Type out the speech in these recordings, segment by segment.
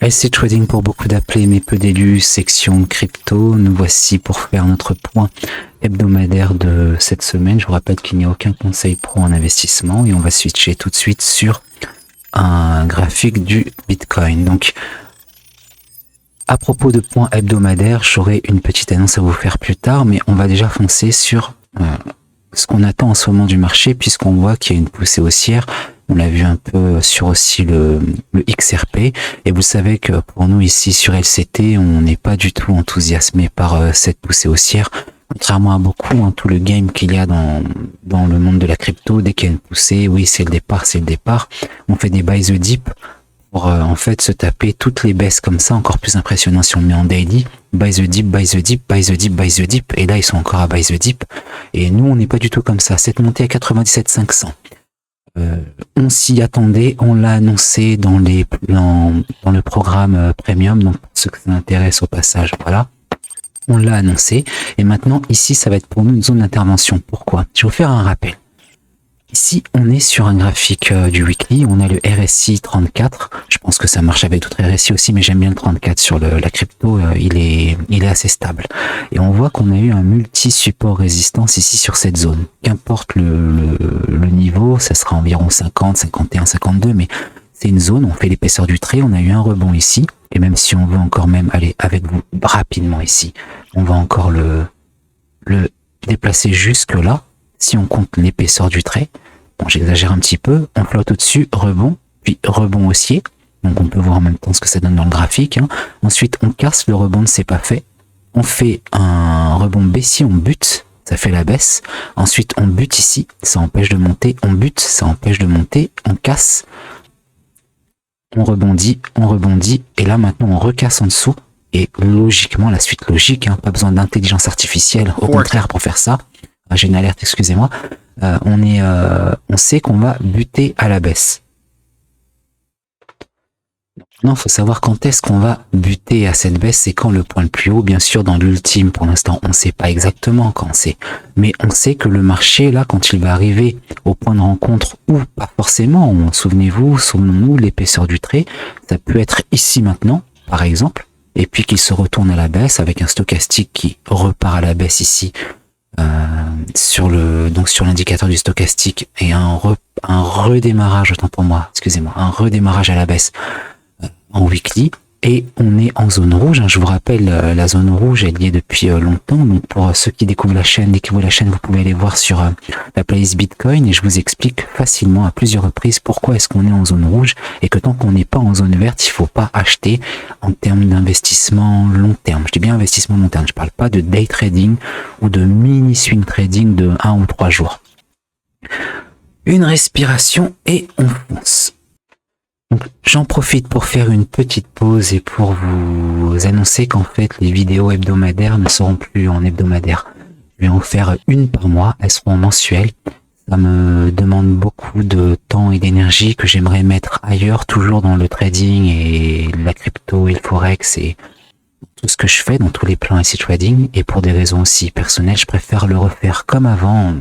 LC Trading pour beaucoup d'appelés mais peu d'élus, section crypto. Nous voici pour faire notre point hebdomadaire de cette semaine. Je vous rappelle qu'il n'y a aucun conseil pro en investissement et on va switcher tout de suite sur un graphique du Bitcoin. Donc, à propos de points hebdomadaires, j'aurai une petite annonce à vous faire plus tard, mais on va déjà foncer sur ce qu'on attend en ce moment du marché, puisqu'on voit qu'il y a une poussée haussière. On l'a vu un peu sur aussi le XRP, et vous savez que pour nous ici sur LCT, on n'est pas du tout enthousiasmé par cette poussée haussière, contrairement à beaucoup, tout le game qu'il y a dans le monde de la crypto. Dès qu'il y a une poussée, oui, c'est le départ, on fait des buy the dip pour en fait se taper toutes les baisses comme ça, encore plus impressionnant si on le met en daily. Buy the dip, buy the dip, buy the dip, buy the dip, et là ils sont encore à buy the dip, et nous on n'est pas du tout comme ça. Cette montée à 97 500, on s'y attendait, on l'a annoncé dans le programme premium, donc pour ceux que ça intéresse au passage, voilà, on l'a annoncé, et maintenant ici ça va être pour nous une zone d'intervention. Pourquoi? Je vais vous faire un rappel. Ici, on est sur un graphique du weekly, on a le RSI 34, je pense que ça marche avec d'autres RSI aussi, mais j'aime bien le 34 sur la crypto, il est assez stable. Et on voit qu'on a eu un multi-support résistance ici sur cette zone. Qu'importe le niveau, ça sera environ 50, 51, 52, mais c'est une zone, on fait l'épaisseur du trait, on a eu un rebond ici, et même si on veut encore même aller avec vous rapidement ici, on va encore le déplacer jusque là. Si on compte l'épaisseur du trait, bon, j'exagère un petit peu, on flotte au-dessus, rebond, puis rebond haussier, donc on peut voir en même temps ce que ça donne dans le graphique. Ensuite, on casse, le rebond ne s'est pas fait, on fait un rebond baissier, on bute, ça fait la baisse. Ensuite, on bute ici, ça empêche de monter, on bute, ça empêche de monter, on casse, on rebondit, et là maintenant on recasse en dessous, et logiquement, la suite logique, pas besoin d'intelligence artificielle, au contraire pour faire ça. J'ai une alerte, excusez-moi. On sait qu'on va buter à la baisse. Maintenant, il faut savoir quand est-ce qu'on va buter à cette baisse, c'est quand le point le plus haut. Bien sûr, dans l'ultime, pour l'instant, on ne sait pas exactement quand c'est. Mais on sait que le marché, là, quand il va arriver au point de rencontre, ou pas forcément, souvenons-nous, l'épaisseur du trait, ça peut être ici maintenant, par exemple, et puis qu'il se retourne à la baisse avec un stochastique qui repart à la baisse ici, sur l'indicateur du stochastique, et un redémarrage, autant pour moi, excusez-moi, un redémarrage à la baisse en weekly, et on est en zone rouge. Je vous rappelle, la zone rouge elle y est depuis longtemps, donc pour ceux qui découvrent la chaîne, vous pouvez aller voir sur la playlist Bitcoin, et je vous explique facilement à plusieurs reprises pourquoi est-ce qu'on est en zone rouge, et que tant qu'on n'est pas en zone verte, il faut pas acheter en termes d'investissement long terme. Je dis bien investissement long terme, je parle pas de day trading ou de mini swing trading de 1 ou 3 jours. Une respiration et on fonce. Donc, j'en profite pour faire une petite pause et pour vous annoncer qu'en fait les vidéos hebdomadaires ne seront plus en hebdomadaire. Je vais en faire une par mois, elles seront mensuelles. Ça me demande beaucoup de temps et d'énergie que j'aimerais mettre ailleurs, toujours dans le trading et la crypto et le forex et tout ce que je fais dans tous les plans LC Trading. Et pour des raisons aussi personnelles, je préfère le refaire comme avant.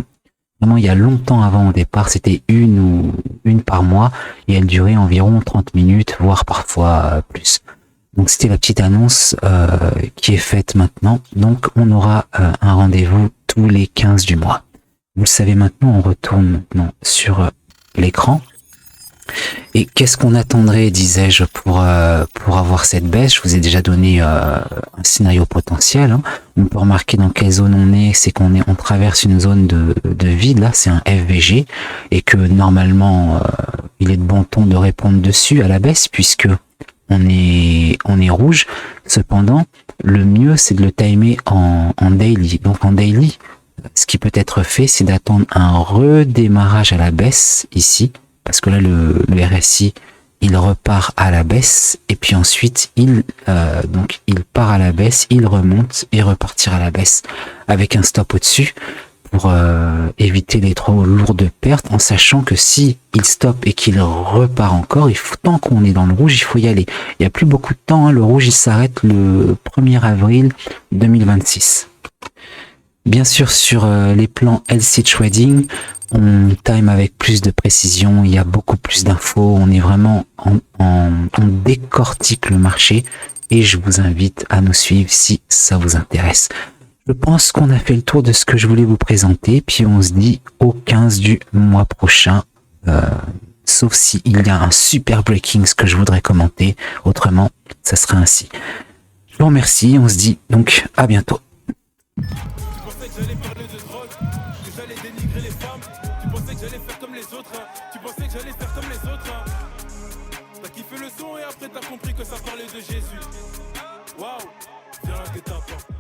Vraiment, il y a longtemps avant, au départ, c'était une par mois, et elle durait environ 30 minutes, voire parfois plus. Donc c'était la petite annonce qui est faite maintenant. Donc on aura un rendez-vous tous les 15 du mois. Vous le savez maintenant, on retourne maintenant sur l'écran. Et qu'est-ce qu'on attendrait, disais-je, pour avoir cette baisse? Je vous ai déjà donné un scénario potentiel. On peut remarquer dans quelle zone on est, c'est on traverse une zone de vide, là c'est un FVG, et que normalement il est de bon ton de répondre dessus à la baisse, puisque on est rouge. Cependant, le mieux c'est de le timer en daily. Donc en daily, ce qui peut être fait, c'est d'attendre un redémarrage à la baisse ici, parce que là le RSI il repart à la baisse, et puis ensuite il part à la baisse, il remonte et repartira à la baisse avec un stop au-dessus pour éviter les trop lourdes pertes, en sachant que si il stoppe et qu'il repart encore, tant qu'on est dans le rouge, il faut y aller. Il n'y a plus beaucoup de temps, le rouge il s'arrête le 1er avril 2026. Bien sûr, sur les plans LC Trading, on time avec plus de précision, il y a beaucoup plus d'infos, on est vraiment on décortique le marché et je vous invite à nous suivre si ça vous intéresse. Je pense qu'on a fait le tour de ce que je voulais vous présenter, puis on se dit au 15 du mois prochain, sauf s'il y a un super breaking que je voudrais commenter, autrement, ça sera ainsi. Je vous remercie, on se dit donc à bientôt. Tu pensais que j'allais parler de drogue, que j'allais dénigrer les femmes. Tu pensais que j'allais faire comme les autres, hein. Tu pensais que j'allais faire comme les autres, hein. T'as kiffé le son et après t'as compris que ça parlait de Jésus. Waouh, viens à tes tapins.